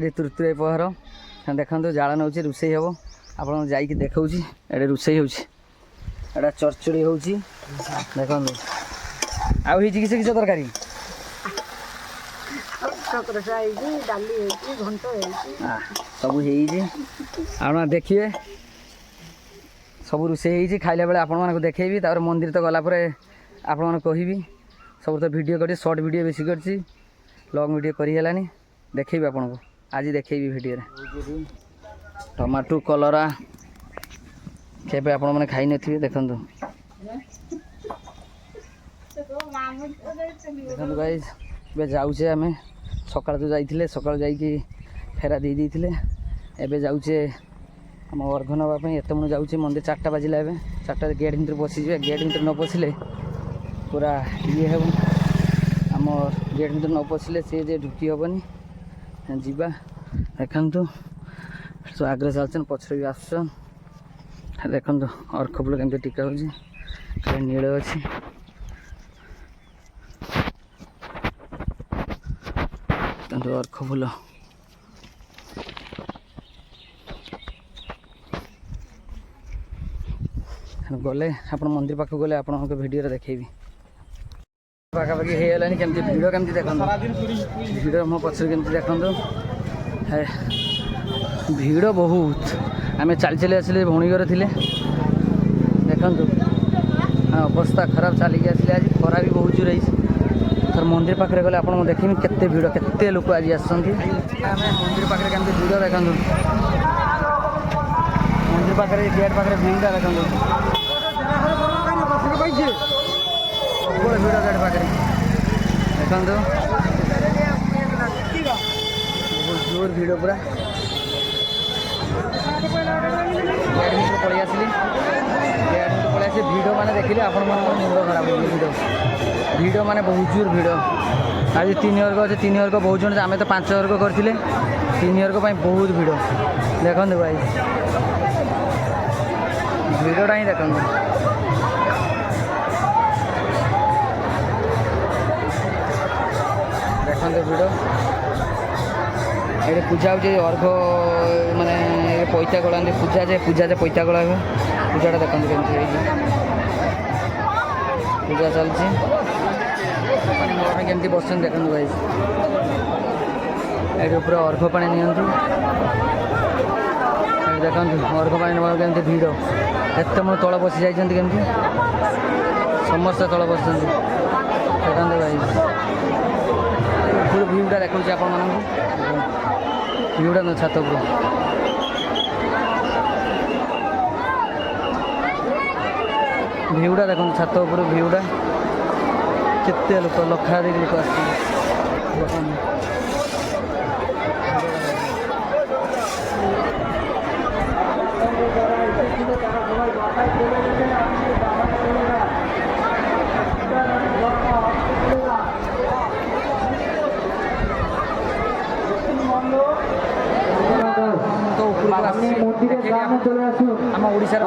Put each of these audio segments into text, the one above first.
आज तृतीय पहर देखो जाल नौ रोषे हम आप देखा ये रोषे होटा चरचड़ी हो देखो आई किस किस तरकारी सब आप देखिए सब रोषे खाइला बेले आपण मानक देखेबी तापर मंदिर तो गला पर आपण मानक कहबी सब तो वीडियो कर शॉर्ट वीडियो बेसी कर लॉन्ग वीडियो करी देखेबी आपन को आज देखेबी वीडियो रे टमाटो कलरा केबे आपण माने खाई नथिबे देखंतु देखंतु गाइस बे जाउचे हमें सकाळ तो जाइथिले सकाळ जाई कि फेरा दे देथिले एबे जाउचे हम अर्घ नवा एत मन जाऊँचे मंदिर 4टा बाजिला एवं 4टा गेट भर पशिजे गेट भर न पशिले पूरा ये हे आम गेट भर न पशिले सी जे ढुकी हेनी जावा देखु तो आगे चलते पचर भी आसन देखु अर्घ फूल केमती टिका हो नील अच्छी अर्घ फूल गले आप मंदिर पाक गले आप वीडियो देखेबी पाखापाखि हो गलानी केमती भिड़ केमती देखो भिड़ मो पचर केमती देखो भिड़ बहुत आम चली चली आसिले भौणी घर थे देखु अवस्था खराब चलिकी आसिले आज खरा भी बहुत जोर सर मंदिर पाखे गले आप देखी केते भिड़ केते लोक आज आम मंदिर पाखे केमती भिड़ देखो मंदिर पाखे गेट पाखे भिड़ देखो भिड़ गेट पाखे देखो बहुत जोर भिड़ पूरा गेट भर पलि आसली गेट भर पलि आसी भिड़ मैंने देखिले आपण मुंड खराब हो भिड़ मैंने बहुत जोर भिड़ आज 3 वर्ग अच्छे 3 वर्ग बहुत जन आम तो 5 वर्ग करते 3 वर्ग बहुत भिड़ देखो भाई भिड़टा ही देखो देखते भिड़ ये पूजा हो अर्घ माने पैता गला पूजा जे पैता गला हुए पूजाटा देखते केमती पूजा चलती केमती बस देखते भाई ये पूरा अर्घ पानी नि देखो अर्घ पानी ना केमती भिड़ एत मन तल बसी जाइए केमती समस्ते तल बस देखते भाई पूरा भ्यूटा देखा आपण भ्यूटा न छात पर भ्यूटा देखो छात उपर भ्यूटा केते लोक लक्षाधिक लोक आस आम ओडिशार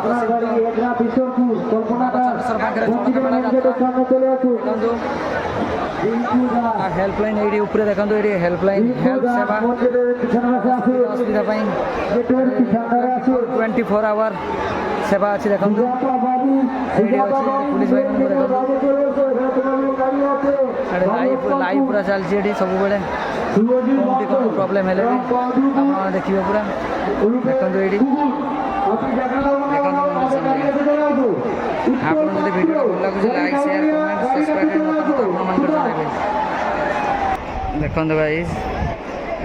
हेल्पलाइन ये ऊपर देखो ये हेल्पलाइन हेल्प सेवा असुविधा 24 आवर सेवा अच्छी देखो पुलिस भाई लाइव पूरा चलती सब बेले कौन प्रॉब्लम है देखिए पूरा देखो ये आप वीडियो भल लगे लाइक शेयर कमेंट सब्सक्राइब देखो भाई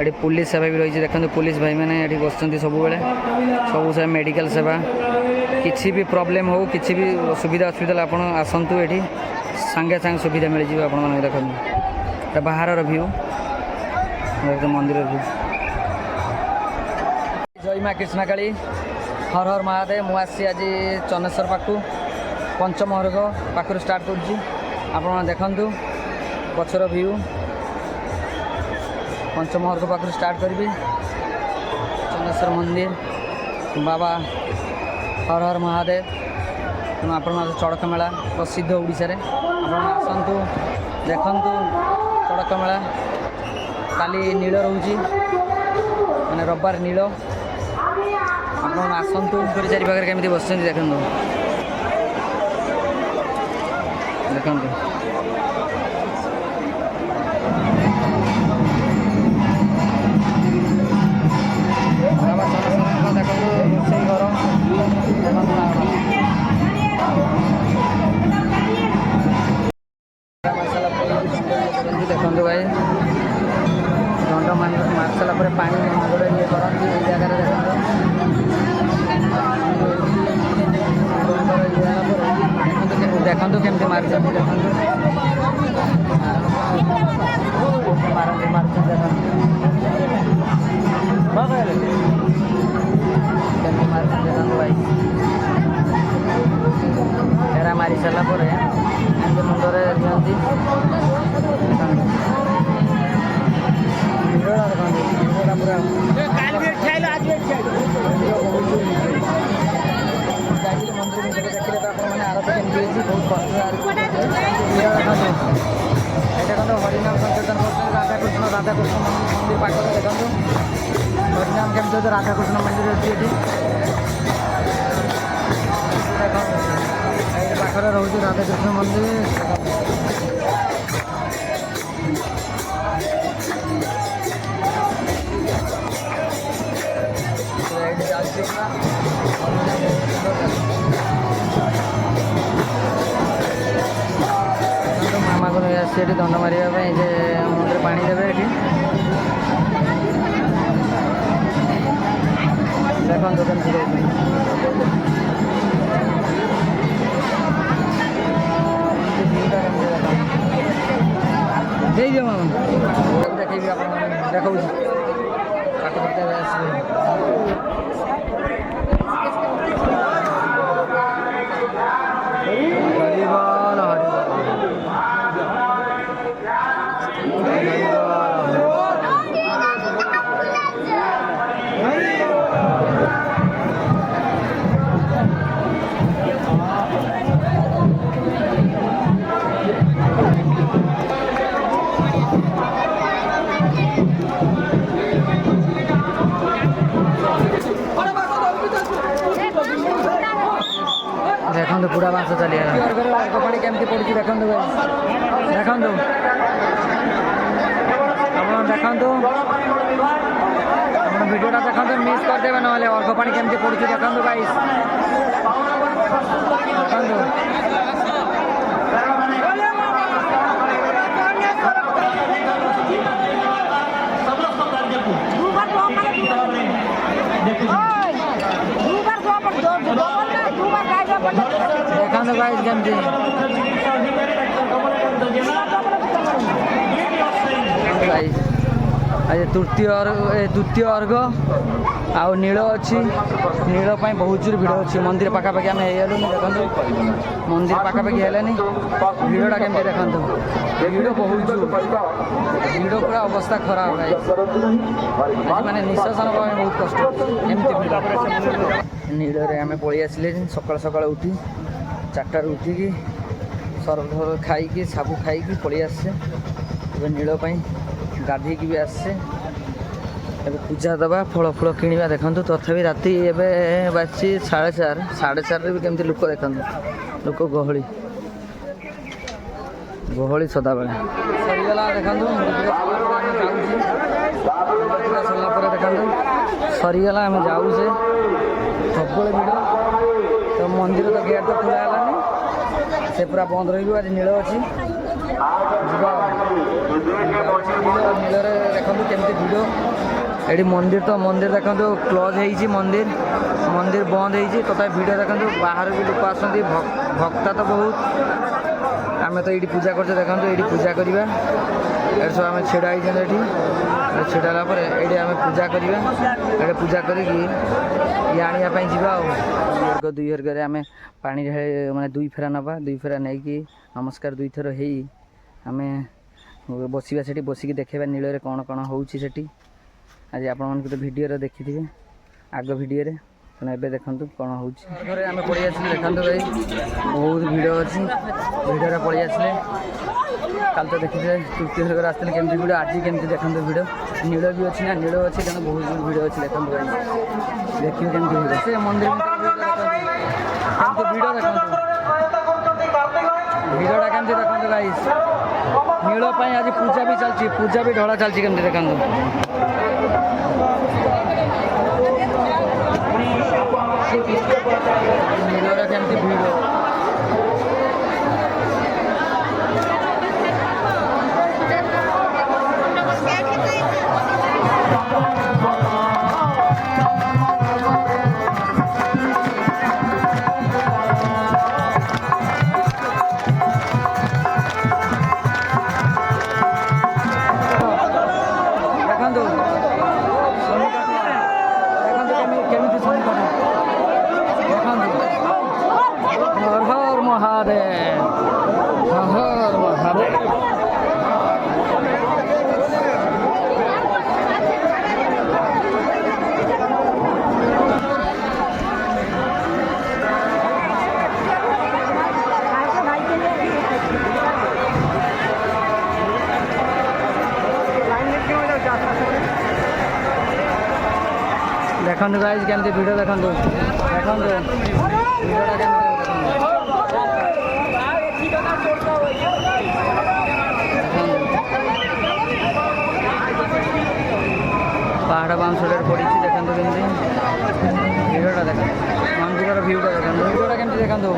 ये पुलिस सेवा भी रही देखो पुलिस भाई मैंने ये बस सब बेले सब से मेडिकल सेवा किसी भी प्रॉब्लम हो किसी भी सुविधा असुविधा आप आसतु ये सांगे सांगे सुविधा मिल जाए आप देखो बाहर व्यू मंदिर व्यू जय माँ कृष्णकाली हर हर महादेव मुझे आज चन्नेश्वर पाखु पंचम अर्घ पाखु स्टार्ट कर देखु पचर व्यू पंचम अर्घ पाखु स्टार्ट करी चन्नेश्वर मंदिर बाबा हर हर महादेव तेणु आप चड़क मेला प्रसिद्ध ओडिशा रे आसतु देखु चड़क मेला काली नील रोची रविवार नील आप आसतु चारि पाखे केमी बस देखो देखो रोसई घर देखो भाई दंड मार सारा पा मुंडे ये करती ये जगह देखो देखो केमती मार देखो मारती मारती देखो केमती मारती देखो भाई एरा मारी सारा मुंडे दिखती मंदिर देखिए तो आपने आरती केमती बहुत कष्ट देखो हरिनाम संकीर्तन करते राधाकृष्ण मंदिर पाख देखो हरिनाम केमती राधाकृष्ण मंदिर अच्छी पाखे रोचे राधाकृष्ण मंदिर मामा को नहीं आसी दंड मारे मुंडे पा देवे ये देखो दे दियो मामा देखे देखो पाठ करते देखो पूरा बांस चली पानी केमती पड़ी देखो देखो देखो भिडियोटा देखो मिस करदे ना अर्घ पानी केमती पड़ी देखो गाइस देखो गाइस केमती आज द्वितीय अर्घ आउ नील अच्छी नील बहुत जोर भिड़ अच्छी मंदिर पाखापाखि आम हेलुनि देखो मंदिर पाखापाखि हेलानी भिड़टा केमती देखो भिड़ बहुत जोर भिड़ पूरा अवस्था खराब है माने निश्वास बहुत कष्ट एमती नील आम पलि आसिले सकाल सकाल उठी 4टा उठिकी सरफ खाई साबु खाई पलि आसे नील गाधी भी आसे पूजा दबा फल फल किणवा देखो तथापि राति एवं बाची 4:30 भी केमती लोक देखो लोक गहली सदा बेले सरीगला देखो सरला देखो सरीगला आम जाऊे सब भिड़ तो मंदिर तो गेट तो खुला है से पूरा बंद रही आज नील अच्छी नील देखो केमती भिड़ ये मंदिर तो मंदिर देखो क्लोज हो मंदिर बंद हो तथा भिड़ देखो बाहर भी लोक आसती भक्ता तो बहुत आम तो ये पूजा कर देखो ये पूजा करवा सब आम छेड़ा ये छेड़ा ये आम पूजा करवा ये पूजा करके आने जावा दुई अर्घ आम पानी माने 2 फेरा नवा 2 फेरा नहीं कि नमस्कार 2 थर हो आम बसवा से बसिक देखा नील कौन कौन हो आज आप तो भिडियो देखी थे आग भिडियो तेना एबे देखंतु कोन होउची घरे आमे पळि आछले देखंतु भाई बहुत भिड़ अछि भिड़रे पळि आछले काल तो देखिले तृतीय घर आछले केमति भिड़ आज केमति देखंतु भिड़ नीळ भी अछि ना नीळ अछि तेना बहुत भिड़ अछि देखंतु भाई देखियो केमति भिड़ से मंदिर केमति भिड़ देखंतु भिड़टा केमति देखंतु गाइस नीळ पई आज पूजा भी चलची पूजा भी ढोला चलची केमति देखंतु नीलरा केमति भिड़ देखंतु गाइस केमति वीडियो देखंतु देखंतु वीडियोटा केमति पहाड़ बांसुरे पड़ी देखंतु केमति वीडियोटा देखंतु मंदिर व्यूटा देखंतु वीडियोटा केमति देखंतु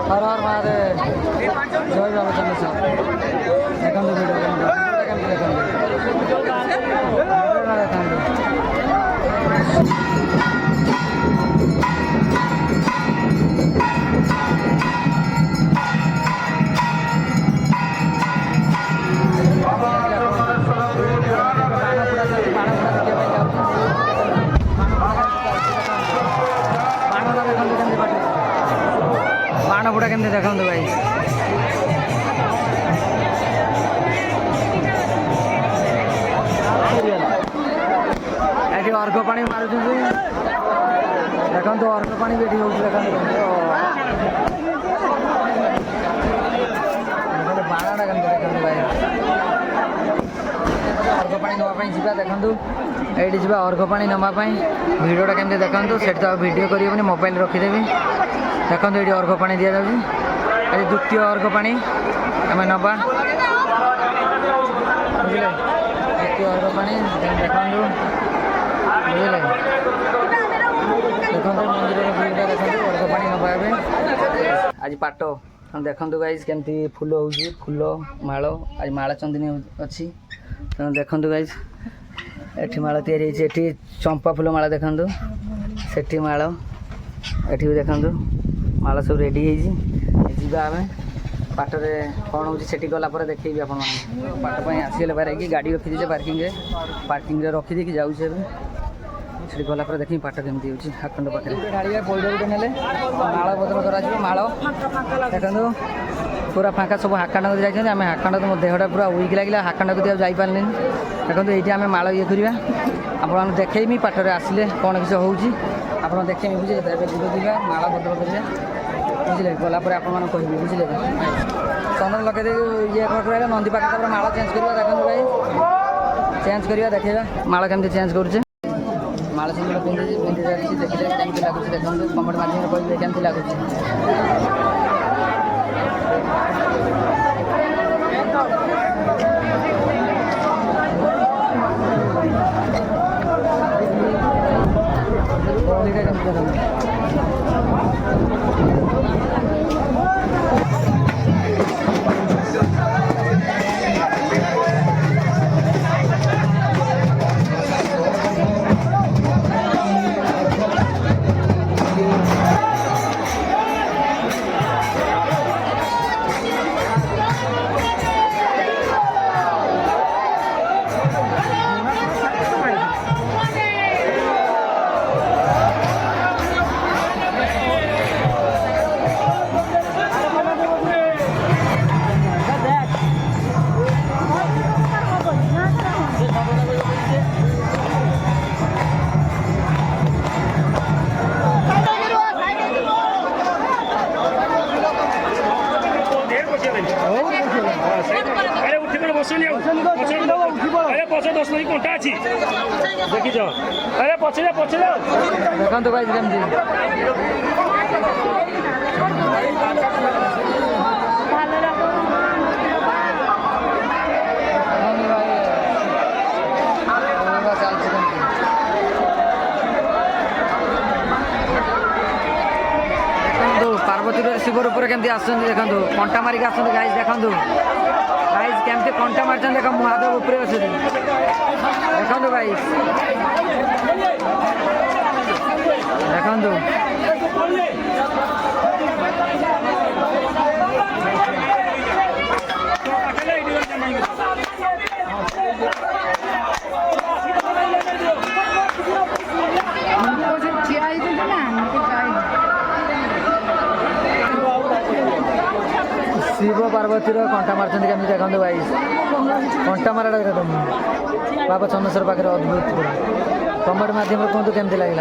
हर हर महादेव जय बाबा चंद्रशेखर देखंतु वीडियो केमति देखंतु वीडियोटा देखंतु बाण बुड़ा केमती देखा भाई ये अर्घ पानी मारुं देखो अर्घ पानी भी ये देखो बाणटा के देखो भाई अर्घ पानी नापी जा देखूँ ये जा अर्घ पानी नापी भिडटा केमती देखूँ से तो भिड कर मोबाइल रखीदेवी देखो ये अर्घ पानी दि जाऊँगी आज द्वितीय अर्घ पानी आम नवा बुझे द्वितीय अर्घ पानी देखूँ बुझे देखो मंदिर भिडटा देखो अर्घ पानी नवा आज पाट देखो गाइज केमती फूल हो फूल माल आज माला चंदनी अच्छी देखो गाइज एठी माला तैयारी एठी चंपा फूल माला देखो सेठी माल एठी भी देखो माला सब रेडी जा आम पाटरे कौन हो गला देखी आप पाट आसीगले बाहर गाड़ी रखी पार्किंग रखीदे जाऊँ से गला देखी पाट केमती हो हाखंड पाखे ढाड़ा पैड गोटे ना माल बदल कर देखो पूरा फाँका सब हाखंड जाइए आम हाखंड मो देहटा पूरा वीक लगे हाखंड को जापारे देखो ये आम माल ये करवा आप देखेमी पाटरे आसिले कौन किसी हो आप देखेमी बुझे जीवा माल बदल कर बुझे गलापर आप कह बुझे चंदन लगे ये नंदी पाखे माल चेंज करवा देखो भाई चेंज करवा देखा माल केमती चेंज करुचे माल सिंदूर पिंधि देखिए केमती लगुच देखो कमेंट माध्यम कहे केमती लगुच ଦେଖିଛ ଆରେ ପଛରେ ପଛରେ ଦେଖନ୍ତୁ ଭାଇ କେମିତି पार्वती शिवर उपर केमती आसुँच देखो कंटा मारिक आसुँच गाइज देखो गाइज केमती कंटा मार्च देख महादेव उपर अच्छे देखो गाइज देखो शिव पार्वती कंटा मार्च केमी देखो भाई कंटा मारा देखो बाबा चंद्रेश्वर पाखे अद्भुत कमेंट मध्यम कहतु केमती लगे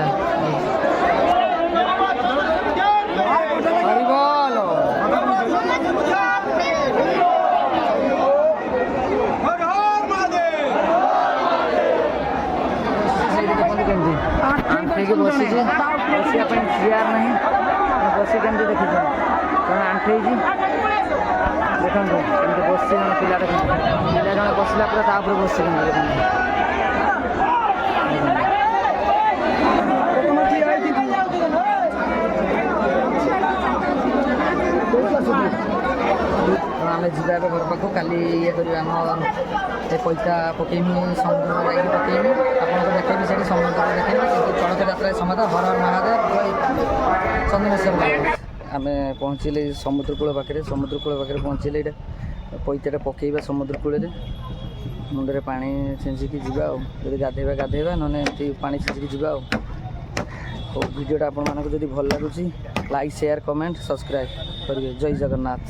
बसी चेयर ना बसी केमती देखी जन आंठे देखो बस पिला देख पिला जन बसला पूरा तापर बस आम जा घर पाक काली ये कर पैसा पकेमी समुद्र जाकि पकेमी आपको देखेबी से समुद्र देखेबी चड़क यात्रा समाध हर हर महादेव चंद्रेश्वर आम पहुँचले समुद्र कूल पाखे समुद्र कूल पाखे पहुँचले ये पैसाटा पकेबा समुद्र कूल मुंडे पा छेचिकी जा गाधेबा गाधेबा ना पा छेचिकी जा भिडियोटा आपण मानक जदि भल लगुच लाइक शेयर कमेंट सब्सक्राइब करेंगे। जय जगन्नाथ।